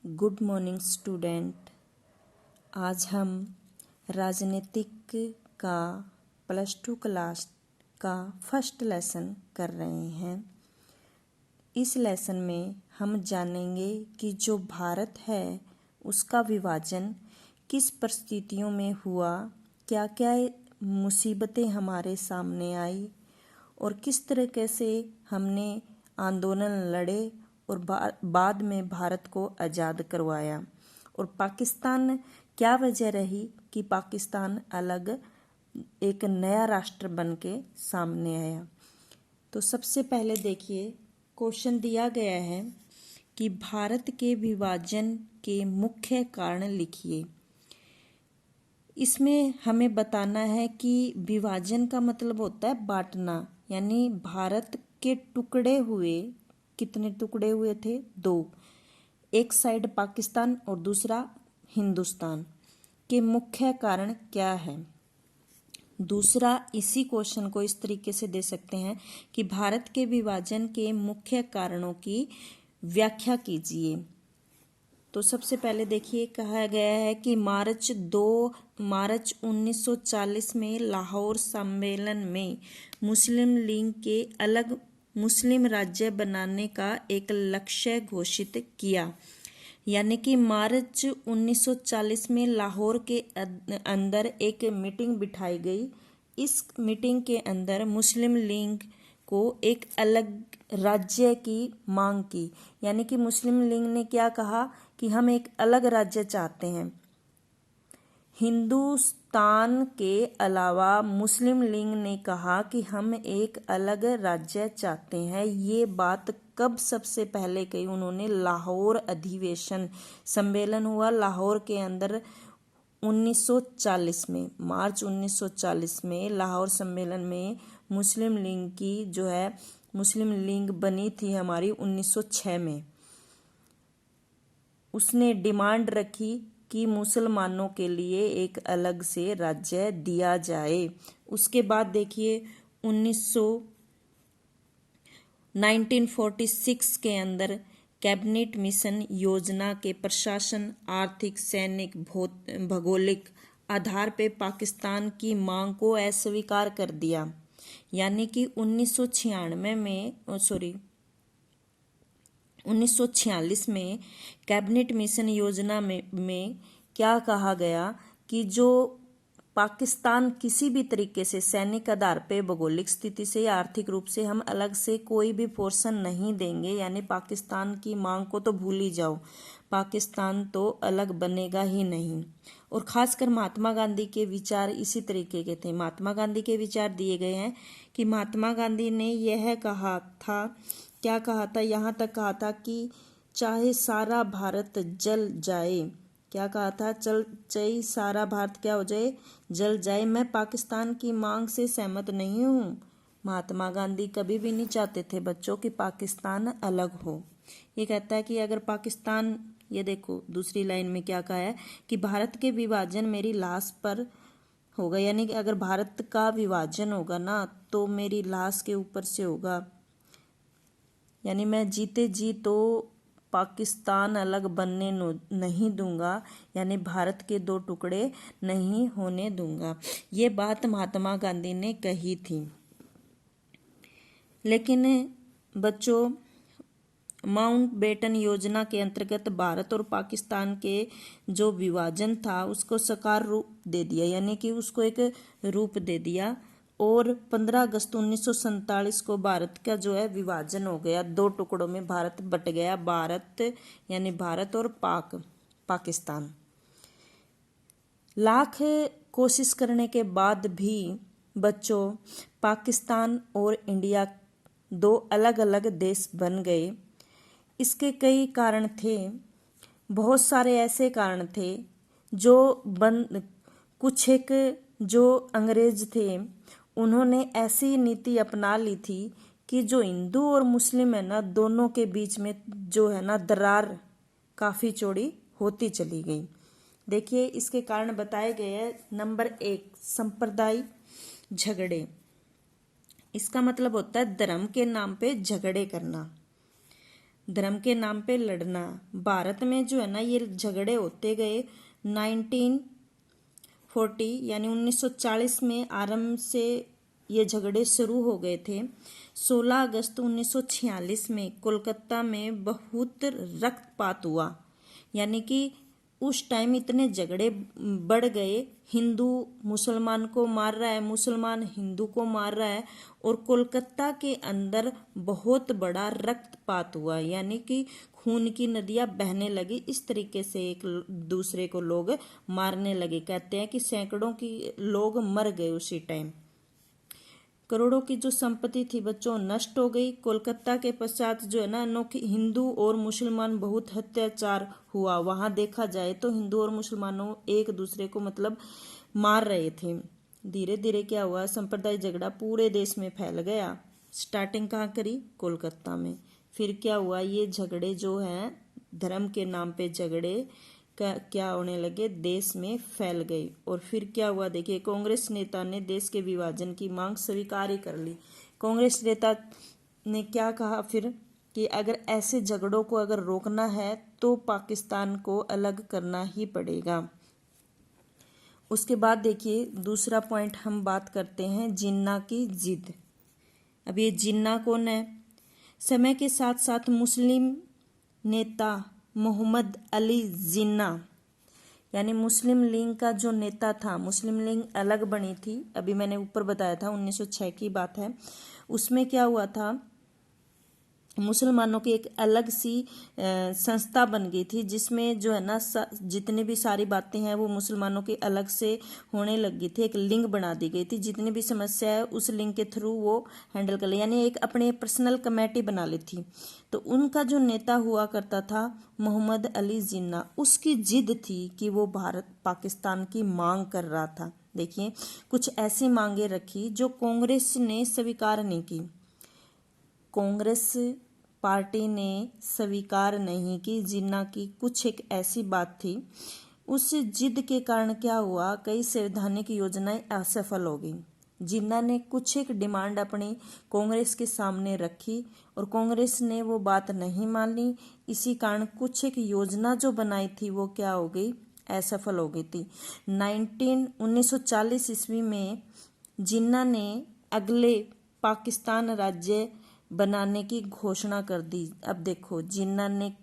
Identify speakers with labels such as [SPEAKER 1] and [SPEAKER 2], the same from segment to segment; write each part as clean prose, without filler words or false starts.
[SPEAKER 1] Good morning student. आज हम राजनीतिक का +2 क्लास का फर्स्ट लेसन कर रहे हैं। इस लेसन में हम जानेंगे कि जो भारत है उसका विभाजन किस परिस्थितियों में हुआ, क्या क्या मुसीबतें हमारे सामने आई और किस तरीके से हमने आंदोलन लड़े और बाद में भारत को आज़ाद करवाया, और पाकिस्तान क्या वजह रही कि पाकिस्तान अलग एक नया राष्ट्र बन के सामने आया। तो सबसे पहले देखिए, क्वेश्चन दिया गया है कि भारत के विभाजन के मुख्य कारण लिखिए। इसमें हमें बताना है कि विभाजन का मतलब होता है बांटना, यानी भारत के टुकड़े हुए, कितने टुकड़े हुए थे? 2, एक साइड पाकिस्तान और दूसरा हिंदुस्तान, के मुख्य कारण क्या है। दूसरा, इसी क्वेश्चन को इस तरीके से दे सकते हैं कि भारत के विभाजन के मुख्य कारणों की व्याख्या कीजिए। तो सबसे पहले देखिए, कहा गया है कि मार्च 1940 में लाहौर सम्मेलन में मुस्लिम लीग के अलग मुस्लिम राज्य बनाने का एक लक्ष्य घोषित किया। यानी कि मार्च 1940 में लाहौर के अंदर एक मीटिंग बिठाई गई। इस मीटिंग के अंदर मुस्लिम लीग को एक अलग राज्य की मांग की। यानी कि मुस्लिम लीग ने क्या कहा कि हम एक अलग राज्य चाहते हैं। हिंदुस्तान के अलावा मुस्लिम लीग ने कहा कि हम एक अलग राज्य चाहते हैं। ये बात कब सबसे पहले कही उन्होंने? लाहौर अधिवेशन सम्मेलन हुआ लाहौर के अंदर 1940 में, मार्च 1940 में लाहौर सम्मेलन में मुस्लिम लीग की जो है मुस्लिम लीग बनी थी हमारी 1906 में। उसने डिमांड रखी कि मुसलमानों के लिए एक अलग से राज्य दिया जाए। उसके बाद देखिए 1946 के अंदर कैबिनेट मिशन योजना के प्रशासन, आर्थिक, सैनिक, भौगोलिक आधार पर पाकिस्तान की मांग को अस्वीकार कर दिया। यानी कि 1946 में कैबिनेट मिशन योजना में क्या कहा गया कि जो पाकिस्तान किसी भी तरीके से सैनिक आधार पे, भौगोलिक स्थिति से या आर्थिक रूप से हम अलग से कोई भी पोर्शन नहीं देंगे। यानी पाकिस्तान की मांग को तो भूल ही जाओ, पाकिस्तान तो अलग बनेगा ही नहीं। और खासकर महात्मा गांधी के विचार इसी तरीके के थे। महात्मा गांधी के विचार दिए गए हैं कि महात्मा गांधी ने यह कहा था, क्या कहा था? यहाँ तक कहा था कि चाहे सारा भारत जल जाए, क्या कहा था? चाहे सारा भारत क्या हो जाए? जल जाए, मैं पाकिस्तान की मांग से सहमत नहीं हूँ। महात्मा गांधी कभी भी नहीं चाहते थे बच्चों कि पाकिस्तान अलग हो। ये कहता है कि अगर पाकिस्तान, ये देखो दूसरी लाइन में क्या कहा है कि भारत के विभाजन मेरी लाश पर होगा। यानी कि अगर भारत का विभाजन होगा ना तो मेरी लाश के ऊपर से होगा। यानी मैं जीते जी तो पाकिस्तान अलग बनने नहीं दूंगा, यानी भारत के 2 टुकड़े नहीं होने दूंगा। ये बात महात्मा गांधी ने कही थी। लेकिन बच्चों, माउंटबेटन योजना के अंतर्गत भारत और पाकिस्तान के जो विभाजन था उसको साकार रूप दे दिया। यानी कि उसको एक रूप दे दिया और 15 अगस्त 1947 को भारत का जो है विभाजन हो गया। 2 टुकड़ों में भारत बट गया। भारत यानी भारत और पाकिस्तान। लाख कोशिश करने के बाद भी बच्चों पाकिस्तान और इंडिया 2 अलग अलग देश बन गए। इसके कई कारण थे, बहुत सारे ऐसे कारण थे जो कुछ एक जो अंग्रेज थे उन्होंने ऐसी नीति अपना ली थी कि जो हिंदू और मुस्लिम है ना, दोनों के बीच में जो है ना दरार काफ़ी चौड़ी होती चली गई। देखिए इसके कारण बताए गए हैं। नंबर 1, संप्रदाय झगड़े। इसका मतलब होता है धर्म के नाम पे झगड़े करना। धर्म के नाम पे लड़ना। भारत में जो है ना ये झगड़े होते गए। 1940 यानी 1940 में आरंभ से ये झगड़े शुरू हो गए थे। 16 अगस्त 1946 में कोलकाता में बहुत रक्तपात हुआ, यानी कि उस टाइम इतने झगड़े बढ़ गए। हिंदू मुसलमान को मार रहा है, मुसलमान हिंदू को मार रहा है, और कोलकाता के अंदर बहुत बड़ा रक्तपात हुआ, यानी कि खून की नदियां बहने लगी। इस तरीके से एक दूसरे को लोग मारने लगे। कहते हैं कि सैकड़ों की लोग मर गए उसी टाइम। करोड़ों की जो संपत्ति थी बच्चों नष्ट हो गई। कोलकाता के पश्चात जो है ना अनोखी हिंदू और मुसलमान बहुत अत्याचार हुआ। वहां देखा जाए तो हिंदू और मुसलमानों एक दूसरे को मतलब मार रहे थे। धीरे धीरे क्या हुआ, सांप्रदायिक झगड़ा पूरे देश में फैल गया। स्टार्टिंग कहाँ करी, कोलकाता में। फिर क्या हुआ, ये झगड़े जो हैं धर्म के नाम पे झगड़े क्या होने लगे, देश में फैल गई। और फिर क्या हुआ देखिए, कांग्रेस नेता ने देश के विभाजन की मांग स्वीकार ही कर ली। कांग्रेस नेता ने क्या कहा फिर कि अगर ऐसे झगड़ों को अगर रोकना है तो पाकिस्तान को अलग करना ही पड़ेगा। उसके बाद देखिए दूसरा पॉइंट हम बात करते हैं जिन्ना की जिद। अब ये जिन्ना कौन है? समय के साथ साथ मुस्लिम नेता मोहम्मद अली जिन्ना, यानी मुस्लिम लीग का जो नेता था, मुस्लिम लीग अलग बनी थी, अभी मैंने ऊपर बताया था 1906 की बात है। उसमें क्या हुआ था, मुसलमानों की एक अलग सी संस्था बन गई थी, जिसमें जो है ना जितनी भी सारी बातें हैं वो मुसलमानों के अलग से होने लग गई थी। एक लिंग बना दी गई थी, जितनी भी समस्या है उस लिंग के थ्रू वो हैंडल कर ले, यानी एक अपने पर्सनल कमेटी बना ली थी। तो उनका जो नेता हुआ करता था मोहम्मद अली जिन्ना, उसकी जिद थी कि वो भारत पाकिस्तान की मांग कर रहा था। देखिए कुछ ऐसी मांगे रखी जो कांग्रेस ने स्वीकार नहीं की। कांग्रेस पार्टी ने स्वीकार नहीं की जिन्ना की कुछ एक ऐसी बात थी। उस जिद के कारण क्या हुआ, कई संवैधानिक योजनाएं असफल हो गई। जिन्ना ने कुछ एक डिमांड अपनी कांग्रेस के सामने रखी और कांग्रेस ने वो बात नहीं मानी। इसी कारण कुछ एक योजना जो बनाई थी वो क्या हो गई, असफल हो गई थी। 1940 ईस्वी में जिन्ना ने अगले पाकिस्तान राज्य बनाने की घोषणा कर दी। अब देखो जिन्ना ने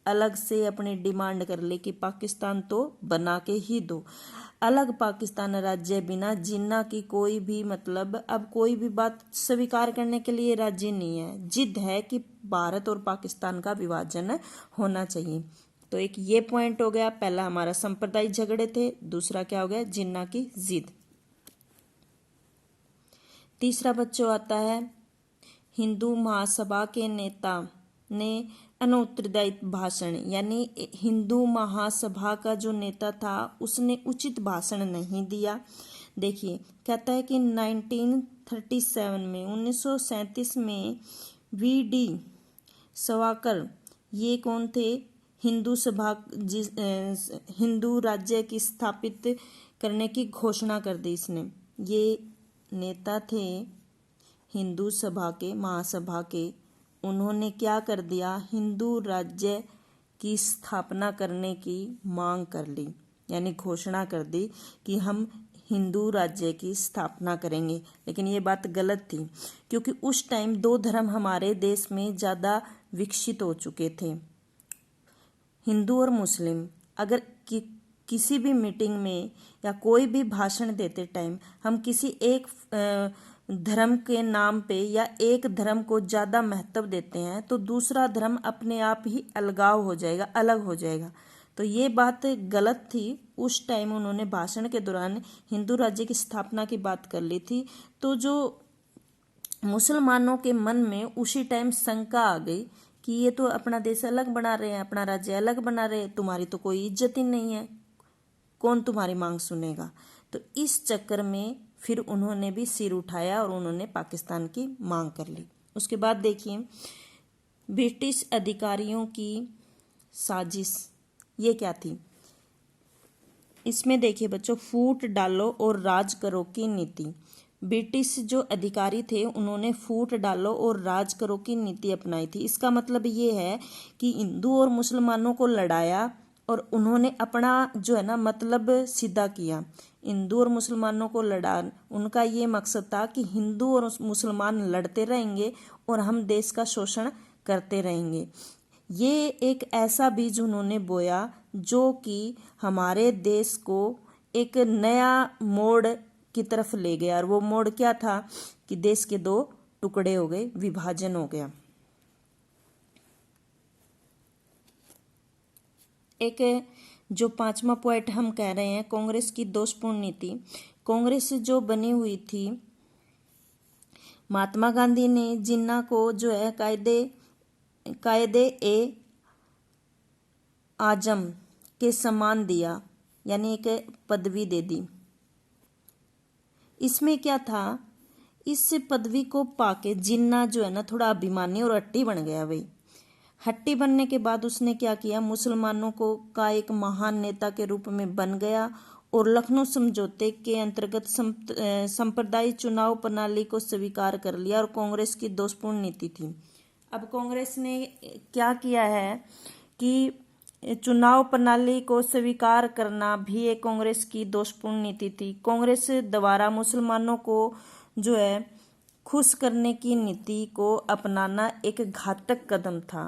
[SPEAKER 1] अलग से अपनी डिमांड कर ली कि पाकिस्तान तो बना के ही दो, अलग पाकिस्तान राज्य बिना जिन्ना की कोई भी मतलब अब कोई भी बात स्वीकार करने के लिए राजी नहीं है। जिद है कि भारत और पाकिस्तान का विभाजन होना चाहिए। तो एक ये पॉइंट हो गया, पहला हमारा सांप्रदायिक झगड़े थे, दूसरा क्या हो गया, जिन्ना की जिद। तीसरा बच्चों आता है हिंदू महासभा के नेता ने अनउत्तरदायी भाषण, यानी हिंदू महासभा का जो नेता था उसने उचित भाषण नहीं दिया। देखिए कहता है कि 1937 में 1937 में वीडी सावरकर, ये कौन थे, हिंदू सभा हिंदू राज्य की स्थापित करने की घोषणा कर दी इसने। ये नेता थे हिंदू सभा के, महासभा के। उन्होंने क्या कर दिया, हिंदू राज्य की स्थापना करने की मांग कर ली, यानी घोषणा कर दी कि हम हिंदू राज्य की स्थापना करेंगे। लेकिन ये बात गलत थी, क्योंकि उस टाइम दो धर्म हमारे देश में ज़्यादा विकसित हो चुके थे, हिंदू और मुस्लिम। अगर किसी भी मीटिंग में या कोई भी भाषण देते टाइम हम किसी एक धर्म के नाम पे या एक धर्म को ज़्यादा महत्व देते हैं तो दूसरा धर्म अपने आप ही अलगाव हो जाएगा, अलग हो जाएगा। तो ये बात गलत थी। उस टाइम उन्होंने भाषण के दौरान हिंदू राज्य की स्थापना की बात कर ली थी। तो जो मुसलमानों के मन में उसी टाइम शंका आ गई कि ये तो अपना देश अलग बना रहे हैं, अपना राज्य अलग बना रहे हैं, तुम्हारी तो कोई इज्जत ही नहीं है, कौन तुम्हारी मांग सुनेगा। तो इस चक्कर में फिर उन्होंने भी सिर उठाया और उन्होंने पाकिस्तान की मांग कर ली। उसके बाद देखिए ब्रिटिश अधिकारियों की साजिश, ये क्या थी। इसमें देखिए बच्चों, फूट डालो और राज करो की नीति। ब्रिटिश जो अधिकारी थे उन्होंने फूट डालो और राज करो की नीति अपनाई थी। इसका मतलब ये है कि हिंदू और मुसलमानों को लड़ाया और उन्होंने अपना जो है ना मतलब सीधा किया। हिंदू और मुसलमानों को लड़ा, उनका ये मकसद था कि हिंदू और मुसलमान लड़ते रहेंगे और हम देश का शोषण करते रहेंगे। ये एक ऐसा बीज उन्होंने बोया जो कि हमारे देश को एक नया मोड़ की तरफ ले गया। और वो मोड़ क्या था कि देश के दो टुकड़े हो गए, विभाजन हो गया। एक जो पांचवा पॉइंट हम कह रहे हैं, कांग्रेस की दोषपूर्ण नीति। कांग्रेस जो बनी हुई थी, महात्मा गांधी ने जिन्ना को जो है कायदे ए आजम के सम्मान दिया, यानी एक पदवी दे दी। इसमें क्या था, इस पदवी को पाके जिन्ना जो है ना थोड़ा अभिमानी और हट्टी बन गया। भाई हट्टी बनने के बाद उसने क्या किया, मुसलमानों को का एक महान नेता के रूप में बन गया और लखनऊ समझौते के अंतर्गत संप्रदाय चुनाव प्रणाली को स्वीकार कर लिया। और कांग्रेस की दोषपूर्ण नीति थी। अब कांग्रेस ने क्या किया है कि चुनाव प्रणाली को स्वीकार करना भी एक कांग्रेस की दोषपूर्ण नीति थी। कांग्रेस द्वारा मुसलमानों को जो है खुश करने की नीति को अपनाना एक घातक कदम था।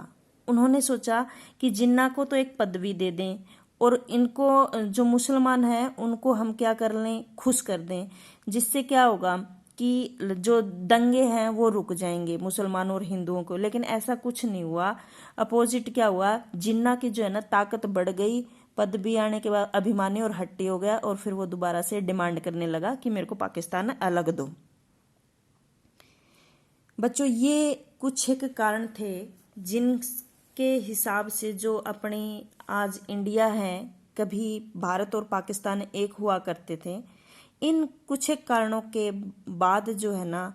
[SPEAKER 1] उन्होंने सोचा कि जिन्ना को तो एक पदवी दे दें और इनको जो मुसलमान हैं उनको हम क्या कर लें, खुश कर दें, जिससे क्या होगा कि जो दंगे हैं वो रुक जाएंगे मुसलमानों और हिंदुओं को। लेकिन ऐसा कुछ नहीं हुआ। अपोजिट क्या हुआ, जिन्ना की जो है ना ताकत बढ़ गई। पदवी आने के बाद अभिमानी और हट्टी हो गया और फिर वो दोबारा से डिमांड करने लगा कि मेरे को पाकिस्तान अलग दो। बच्चों ये कुछ एक कारण थे जिनके हिसाब से जो अपनी आज इंडिया है, कभी भारत और पाकिस्तान एक हुआ करते थे। इन कुछ एक कारणों के बाद जो है ना,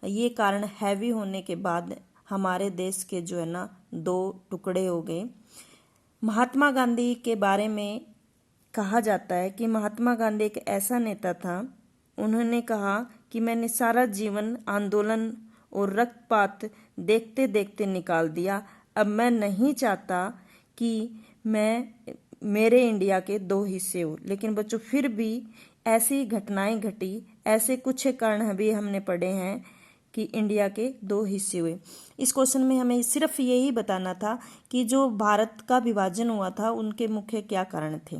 [SPEAKER 1] ये कारण हैवी होने के बाद हमारे देश के जो है ना दो टुकड़े हो गए। महात्मा गांधी के बारे में कहा जाता है कि महात्मा गांधी एक ऐसा नेता था, उन्होंने कहा कि मैंने सारा जीवन आंदोलन और रक्तपात देखते देखते निकाल दिया। अब मैं नहीं चाहता कि मेरे इंडिया के दो हिस्से हो। लेकिन बच्चों फिर भी ऐसी घटनाएं घटी, ऐसे कुछ कारण भी हमने पढ़े हैं कि इंडिया के दो हिस्से हुए। इस क्वेश्चन में हमें सिर्फ यही बताना था कि जो भारत का विभाजन हुआ था उनके मुख्य क्या कारण थे।